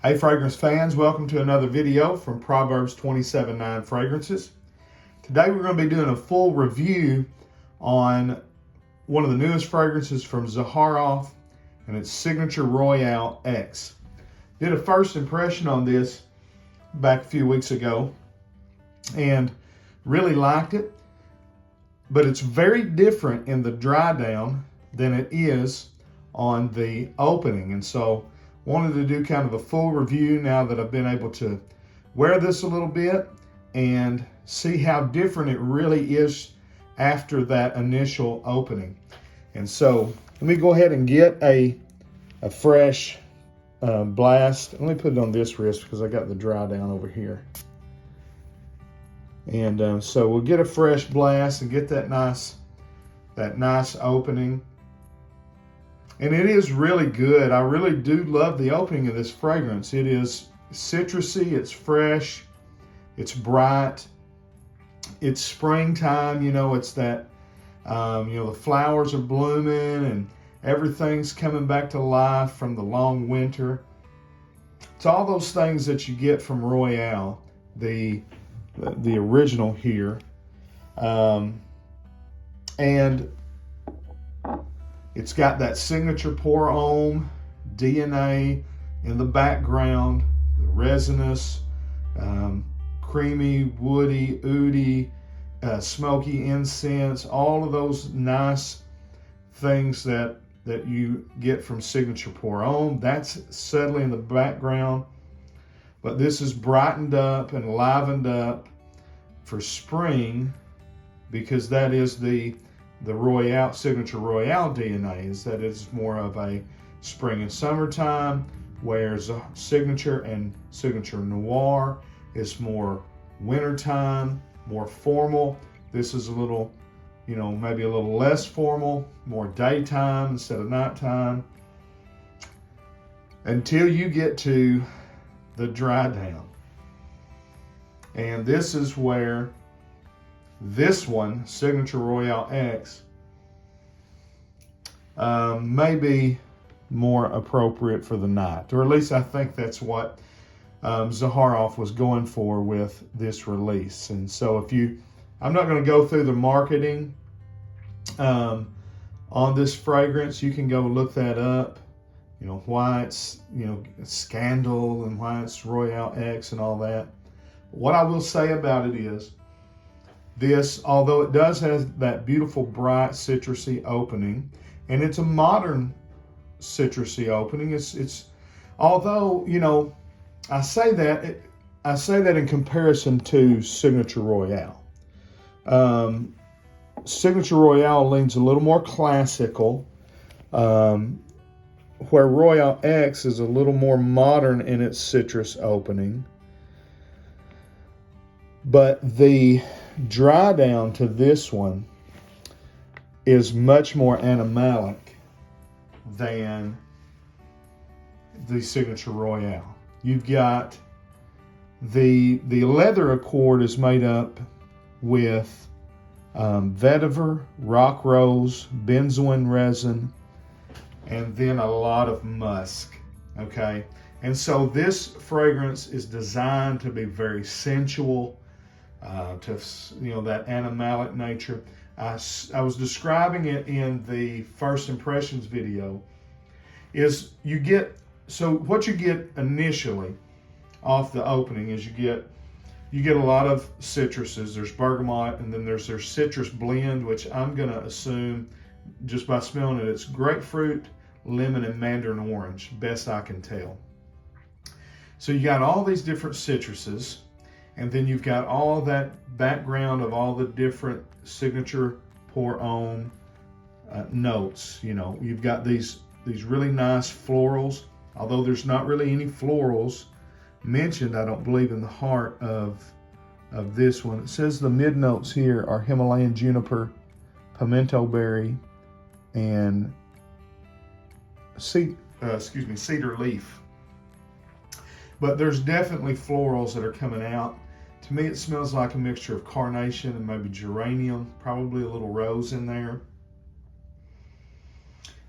Hey fragrance fans, welcome to another video from Proverbs 27:9 Fragrances. Today we're going to be doing a full review on one of the newest fragrances from Zaharoff, and it's Signature Royale X. Did a first impression on this back a few weeks ago and really liked it, but it's very different in the dry down than it is on the opening, and so wanted to do kind of a full review now that I've been able to wear this a little bit and see how different it really is after that initial opening. And so let me go ahead and get a fresh blast. Let me put it on this wrist because I got the dry down over here. And so we'll get a fresh blast and get that nice opening. And it is really good. I really do love the opening of this fragrance. It is citrusy, it's fresh, it's bright, it's springtime, it's that, the flowers are blooming and everything's coming back to life from the long winter. It's all those things that you get from Royale, the original here. And it's got that signature pour homme DNA in the background, the resinous, creamy, woody, oudy, smoky incense, all of those nice things that you get from signature pour homme. That's subtly in the background, but this is brightened up and livened up for spring because that is the Royale, Signature Royale DNA, is that it's more of a spring and summertime, whereas Signature and Signature Noir is more wintertime, more formal. This is a little, maybe a little less formal, more daytime instead of nighttime, until you get to the dry down. And this is where this one, Signature Royale X, may be more appropriate for the night, or at least I think that's what Zaharoff was going for with this release. And so I'm not going to go through the marketing on this fragrance. You can go look that up, why it's, Scandal and why it's Royale X and all that. What I will say about it is, this, although it does have that beautiful bright citrusy opening, and it's a modern citrusy opening. It's although I say that in comparison to Signature Royale. Signature Royale leans a little more classical, where Royale X is a little more modern in its citrus opening. But the dry down to this one is much more animalic than the Signature Royale. You've got the leather accord is made up with vetiver, rock rose, benzoin resin, and then a lot of musk. Okay, and so this fragrance is designed to be very sensual, to that animalic nature. I was describing it in the first impressions video. Is what you get initially off the opening is you get a lot of citruses. There's bergamot, and then there's their citrus blend, which I'm gonna assume just by smelling it, it's grapefruit, lemon, and mandarin orange, best I can tell. So you got all these different citruses. And then you've got all that background of all the different signature pour homme notes. You've got these really nice florals, although there's not really any florals mentioned, I don't believe, in the heart of this one. It says the mid notes here are Himalayan juniper, pimento berry, and cedar leaf. But there's definitely florals that are coming out. To me, it smells like a mixture of carnation and maybe geranium, probably a little rose in there.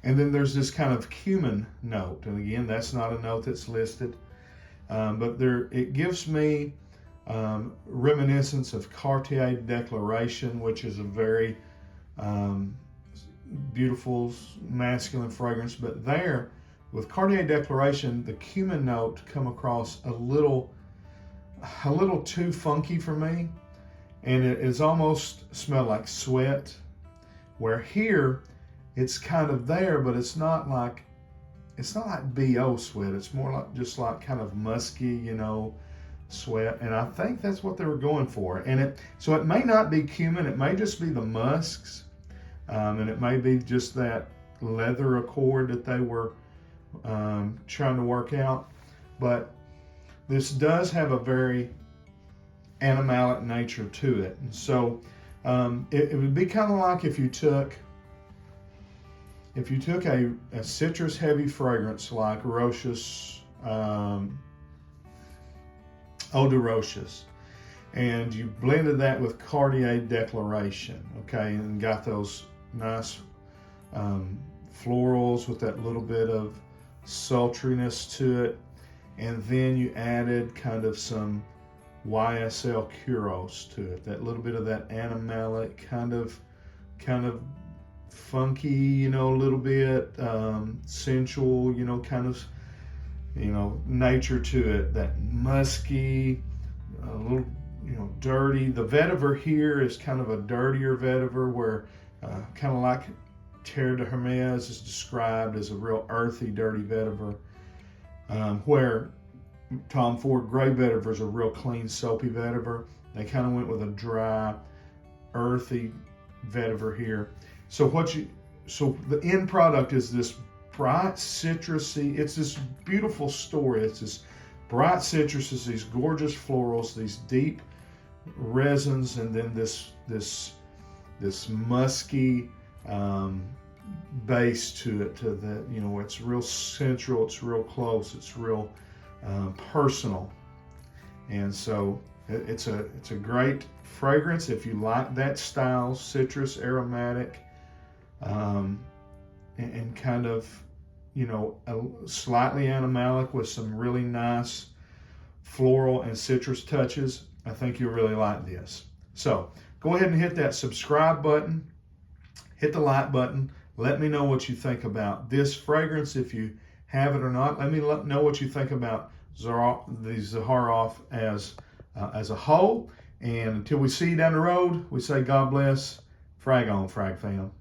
And then there's this kind of cumin note. And again, that's not a note that's listed. but it gives me reminiscence of Cartier Declaration, which is a very beautiful masculine fragrance. But there, with Cartier Declaration, the cumin note come across a little too funky for me, and it is almost smelled like sweat. Where here, it's kind of there, but it's not like BO sweat. It's more like just like kind of musky, sweat. And I think that's what they were going for. And so it may not be cumin. It may just be the musks, and it may be just that leather accord that they were trying to work out. But this does have a very animalic nature to it. And so it would be kind of like if you took a citrus heavy fragrance like Roche's Eau de Roche's, and you blended that with Cartier Declaration, okay, and got those nice florals with that little bit of sultriness to it, and then you added kind of some YSL Kuros to it, that little bit of that animalic kind of funky, a little bit sensual, kind of, nature to it, that musky, a little, dirty. The vetiver here is kind of a dirtier vetiver, where kind of like Terre de Hermes is described as a real earthy, dirty vetiver, where Tom Ford Gray vetiver is a real clean, soapy vetiver. They kind of went with a dry, earthy vetiver here. So the end product is this bright citrusy. It's this beautiful story. It's this bright citruses, these gorgeous florals, these deep resins, and then this musky base to it. To the it's real sensual. It's real close. It's real personal, and so it's a great fragrance if you like that style, citrus, aromatic, and kind of slightly animalic with some really nice floral and citrus touches. I think you'll really like this. So go ahead and hit that subscribe button, hit the like button. Let me know what you think about this fragrance, if you have it or not. Let me know what you think about the Zaharoff as a whole. And until we see you down the road, we say God bless. Frag on, Frag fam.